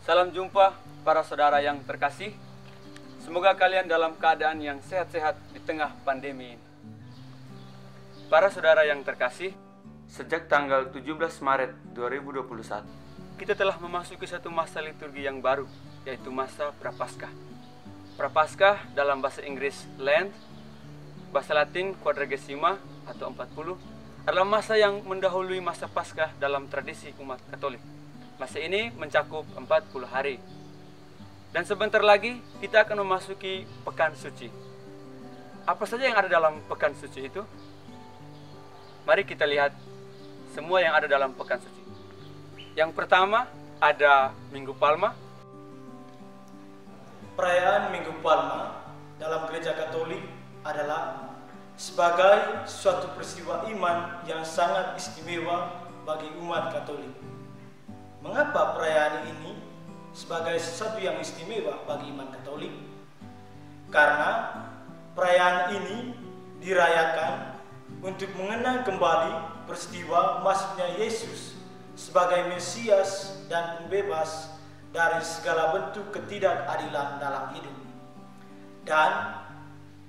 Salam jumpa para saudara yang terkasih. Semoga kalian dalam keadaan yang sehat-sehat di tengah pandemi ini. Para saudara yang terkasih, sejak tanggal 17 Maret 2021, kita telah memasuki satu masa liturgi yang baru, yaitu masa Prapaskah. Prapaskah dalam bahasa Inggris Lent, bahasa Latin Quadragesima atau 40, adalah masa yang mendahului masa Paskah dalam tradisi umat Katolik. Masa ini mencakup 40 hari. Dan sebentar lagi kita akan memasuki Pekan Suci. Apa saja yang ada dalam Pekan Suci itu? Mari kita lihat semua yang ada dalam Pekan Suci. Yang pertama ada Minggu Palma. Perayaan Minggu Palma dalam Gereja Katolik adalah sebagai suatu peristiwa iman yang sangat istimewa bagi umat Katolik. Mengapa perayaan ini sebagai sesuatu yang istimewa bagi iman Katolik? Karena perayaan ini dirayakan untuk mengenang kembali peristiwa masuknya Yesus sebagai Mesias dan pembebas dari segala bentuk ketidakadilan dalam hidup. Dan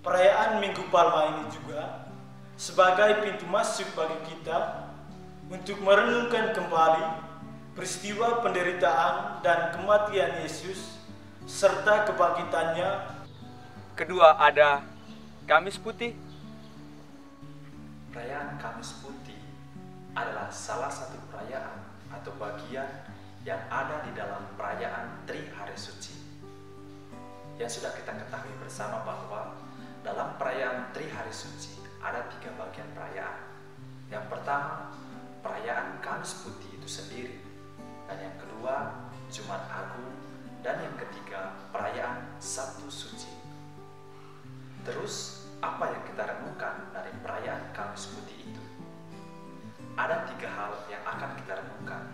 perayaan Minggu Palma ini juga sebagai pintu masuk bagi kita untuk merenungkan kembali peristiwa penderitaan dan kematian Yesus serta kebangkitannya. Kedua ada Kamis Putih. Perayaan Kamis Putih adalah salah satu perayaan atau bagian yang ada di dalam perayaan Tri Hari Suci. Yang sudah kita ketahui bersama bahwa dalam perayaan Tri Hari Suci ada 3 bagian perayaan. Yang pertama, perayaan Kamis Putih itu sendiri. Dan yang kedua, Jumat Agung. Dan yang ketiga, perayaan Sabtu Suci. Terus, apa yang kita renungkan dari perayaan Kamis Putih itu? Ada 3 hal yang akan kita renungkan.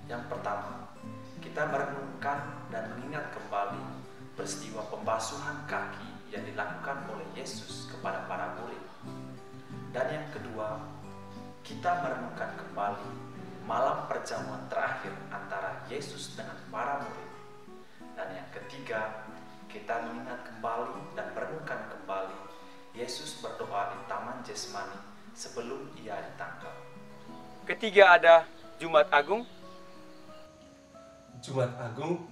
Yang pertama, kita merenungkan dan mengingat kembali peristiwa pembasuhan kaki yang dilakukan oleh Yesus kepada para murid. Dan yang kedua, kita merenungkan kembali malam perjamuan terakhir antara Yesus dengan para murid. Dan yang ketiga, kita mengingat kembali dan merenungkan kembali Yesus berdoa di Taman Getsemani sebelum ia ditangkap. Ketiga ada Jumat Agung. Jumat Agung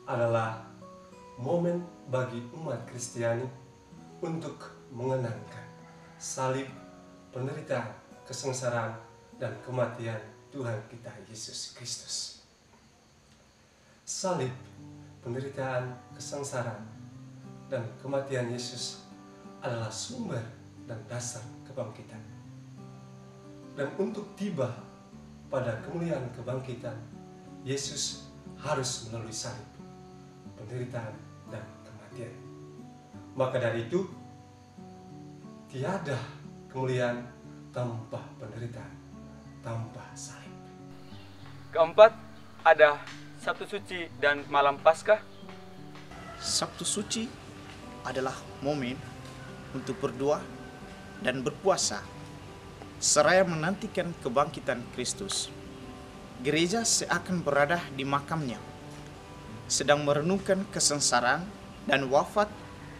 adalah momen bagi umat Kristiani untuk mengenangkan salib, penderitaan, kesengsaraan, dan kematian Tuhan kita Yesus Kristus. Salib, penderitaan, kesengsaraan, dan kematian Yesus adalah sumber dan dasar kebangkitan. Dan untuk tiba pada kemuliaan kebangkitan, Yesus harus melalui salib, penderitaan, dan kematian. Maka dari itu, tiada kemuliaan tanpa penderitaan, tanpa salib. Keempat ada Sabtu Suci dan Malam Paskah. Sabtu Suci adalah momen untuk berdoa dan berpuasa seraya menantikan kebangkitan Kristus. Gereja seakan berada di makamnya, sedang merenungkan kesengsaraan dan wafat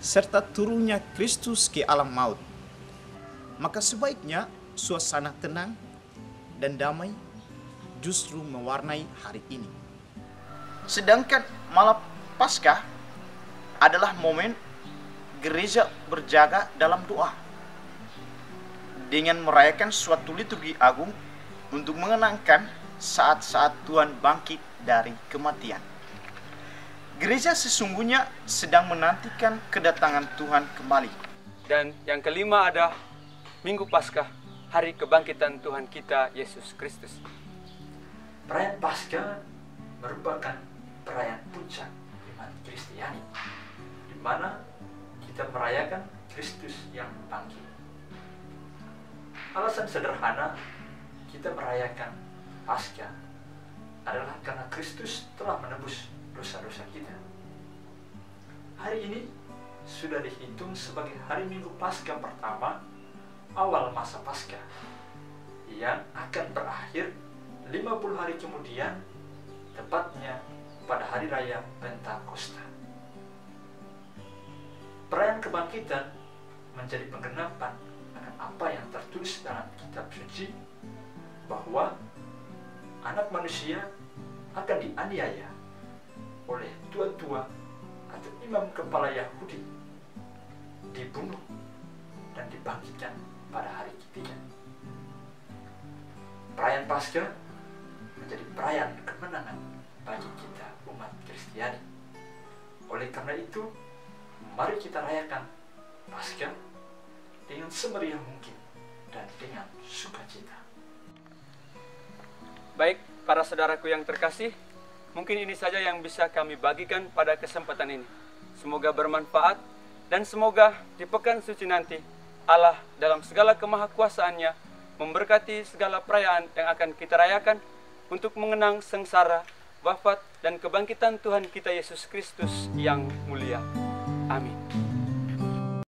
serta turunnya Kristus ke alam maut. Maka sebaiknya suasana tenang dan damai justru mewarnai hari ini. Sedangkan malam Paskah adalah momen gereja berjaga dalam doa dengan merayakan suatu liturgi agung untuk mengenangkan saat-saat Tuhan bangkit dari kematian. Gereja sesungguhnya sedang menantikan kedatangan Tuhan kembali. Dan yang kelima ada Minggu Paskah, hari kebangkitan Tuhan kita Yesus Kristus. Perayaan Paskah merupakan perayaan puncak iman Kristiani, di mana kita merayakan Kristus yang bangkit. Alasan sederhana kita merayakan Paskah adalah karena Kristus telah menebus dosa-dosa kita. Hari ini sudah dihitung sebagai hari Minggu Paskah pertama awal masa Paskah yang akan berakhir 50 hari kemudian, tepatnya pada hari Hari Raya Pentakosta. Perayaan kebangkitan menjadi penggenapan akan apa yang tertulis dalam kitab suci, bahwa anak manusia akan dianiaya oleh tua-tua atau imam kepala Yahudi, dibunuh dan dibangkitkan pada hari ketiga. Perayaan Paskah menjadi perayaan kemenangan bagi kita umat Kristiani. Oleh karena itu, mari kita rayakan Paskah dengan semeriah mungkin dan dengan sukacita. Baik, para saudaraku yang terkasih, mungkin ini saja yang bisa kami bagikan pada kesempatan ini. Semoga bermanfaat dan semoga di pekan suci nanti Allah dalam segala kemahakuasaannya memberkati segala perayaan yang akan kita rayakan untuk mengenang sengsara, wafat, dan kebangkitan Tuhan kita Yesus Kristus yang mulia. Amin.